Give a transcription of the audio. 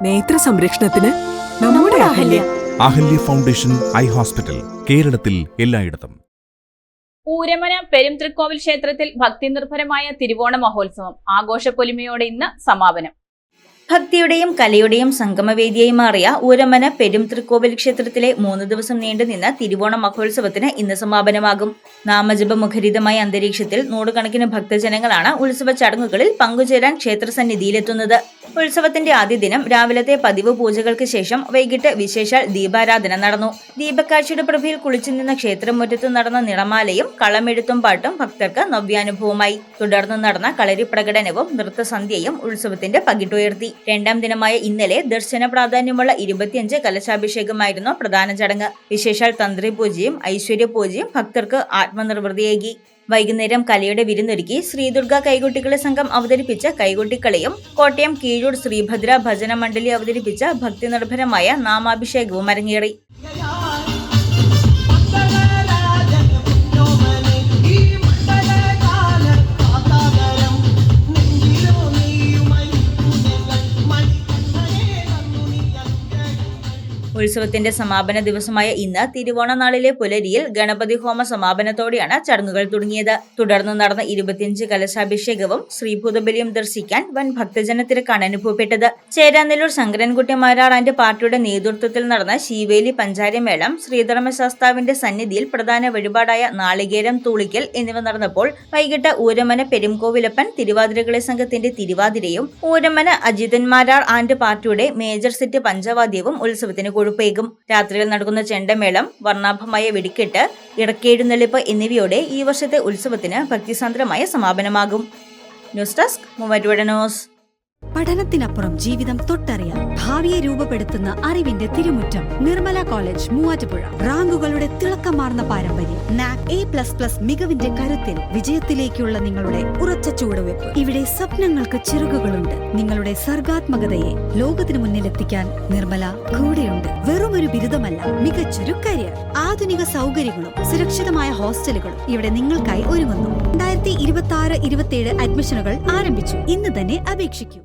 നേത്ര സംരക്ഷണത്തിന് നമ്മുടെ Ahalya. Ahalya foundation eye hospital, കേരളത്തിൽ എല്ലായിടത്തും. ഊരമന പെരുംതൃക്കോവിൽ ക്ഷേത്രത്തിൽ ഭക്തിനിർഭരമായ തിരുവോണ മഹോത്സവം ആഘോഷപ്പൊലിമയോടെ ഇന്ന് സമാപനം. ഭക്തിയുടെയും കലയുടെയും സംഗമവേദിയായി മാറിയ ഊരമന പെരുംതൃക്കോവിൽ ക്ഷേത്രത്തിലെ 3 ദിവസം നീണ്ടുനിന്ന തിരുവോണ മഹോത്സവത്തിന് ഇന്ന് സമാപനമാകും. നാമജപമുഖരിതമായ അന്തരീക്ഷത്തിൽ നൂറുകണക്കിന് ഭക്തജനങ്ങളാണ് ഉത്സവ ചടങ്ങുകളിൽ പങ്കുചേരാൻ ക്ഷേത്രസന്നിധിയിലെത്തുന്നത്. ഉത്സവത്തിന്റെ ആദ്യ ദിനം രാവിലത്തെ പതിവ് പൂജകൾക്ക് ശേഷം വൈകിട്ട് വിശേഷാൽ ദീപാരാധന നടന്നു. ദീപക്കാഴ്ചയുടെ പ്രഭയിൽ കുളിച്ചുനിന്ന ക്ഷേത്രമുറ്റത്ത് നടന്ന നിറമാലയും കളമെഴുത്തും പാട്ടും ഭക്തർക്ക് നവ്യാനുഭവമായി. തുടർന്ന് നടന്ന കളരി പ്രകടനവും നൃത്തസന്ധ്യയും ഉത്സവത്തിന്റെ പകിട്ടുയർത്തി. രണ്ടാം ദിനമായ ഇന്നലെ ദർശന പ്രാധാന്യമുള്ള 25 കലശാഭിഷേകമായിരുന്നു പ്രധാന ചടങ്ങ്. വിശേഷാൽ തന്ത്രി പൂജയും ഐശ്വര്യ പൂജയും ഭക്തർക്ക് ആത്മനിർവൃതിയേകി. വൈകുന്നേരം കലയുടെ വിരുന്നൊരുക്കി ശ്രീദുർഗ കൈകൊട്ടിക്കളി സംഘം അവതരിപ്പിച്ച കൈകൊട്ടിക്കളിയും കോട്ടയം കീഴൂർ ശ്രീഭദ്ര ഭജന മണ്ഡലി അവതരിപ്പിച്ച ഭക്തിനിർഭരമായ നാമാഭിഷേകവും അരങ്ങേറി. ഉത്സവത്തിന്റെ സമാപന ദിവസമായ ഇന്ന് തിരുവോണ നാളിലെ പുലരിയിൽ ഗണപതി ഹോമ സമാപനത്തോടെയാണ് ചടങ്ങുകൾ തുടങ്ങിയത്. തുടർന്ന് നടന്ന 25 കലശാഭിഷേകവും ശ്രീഭൂതബലിയും ദർശിക്കാൻ വൻ ഭക്തജനത്തിരക്കാണ് അനുഭവപ്പെട്ടത്. ചേരാനെല്ലൂർ ശങ്കരൻകുട്ടി മാരാർ ആൻഡ് പാർട്ടിയുടെ നേതൃത്വത്തിൽ നടന്ന ശീവേലി പഞ്ചാരമേളം, ശ്രീധർമ്മശാസ്താവിന്റെ സന്നിധിയിൽ പ്രധാന വഴിപാടായ നാളികേരം തൂളിക്കൽ എന്നിവ നടന്നപ്പോൾ വൈകിട്ട് ഊരമന പെരുംകോവിലപ്പൻ തിരുവാതിരകളി സംഘത്തിന്റെ തിരുവാതിരയും ഊരമന അജിതൻ മാരാർ ആൻഡ് പാർട്ടിയുടെ മേജർ സെറ്റ് പഞ്ചവാദ്യവും ഉത്സവത്തിന് കൊഴുപ്പേകും. രാത്രിയിൽ നടക്കുന്ന ചെണ്ടമേളം, വർണ്ണാഭമായ വെടിക്കെട്ട്, ഇറക്കിയെഴുന്നള്ളിപ്പ് എന്നിവയോടെ ഈ വർഷത്തെ ഉത്സവത്തിന് ഭക്തിസാന്ദ്രമായ സമാപനമാകും. News desk Muvattupuzha news. പഠനത്തിനപ്പുറം ജീവിതം തൊട്ടറിയാം. ഭാവിയെ രൂപപ്പെടുത്തുന്ന അറിവിന്റെ തിരുമുറ്റം നിർമ്മല കോളേജ് മൂവാറ്റുപുഴ. റാങ്കുകളുടെ തിളക്കമാർന്ന പാരമ്പര്യം, നാക് A++ മികവിന്റെ കരുത്തിൽ വിജയത്തിലേക്കുള്ള നിങ്ങളുടെ ഉറച്ച ചുവടുവെപ്പ്. ഇവിടെ സ്വപ്നങ്ങൾക്ക് ചിറകുകളുണ്ട്. നിങ്ങളുടെ സർഗാത്മകതയെ ലോകത്തിന് മുന്നിലെത്തിക്കാൻ നിർമ്മല കൂടെയുണ്ട്. വെറുമൊരു ബിരുദമല്ല, മികച്ചൊരു കരിയർ. ആധുനിക സൗകര്യങ്ങളും സുരക്ഷിതമായ ഹോസ്റ്റലുകളും ഇവിടെ നിങ്ങൾക്കായി ഒരുങ്ങുന്നു. 2026-27 അഡ്മിഷനുകൾ ആരംഭിച്ചു. ഇന്ന് തന്നെ അപേക്ഷിക്കൂ.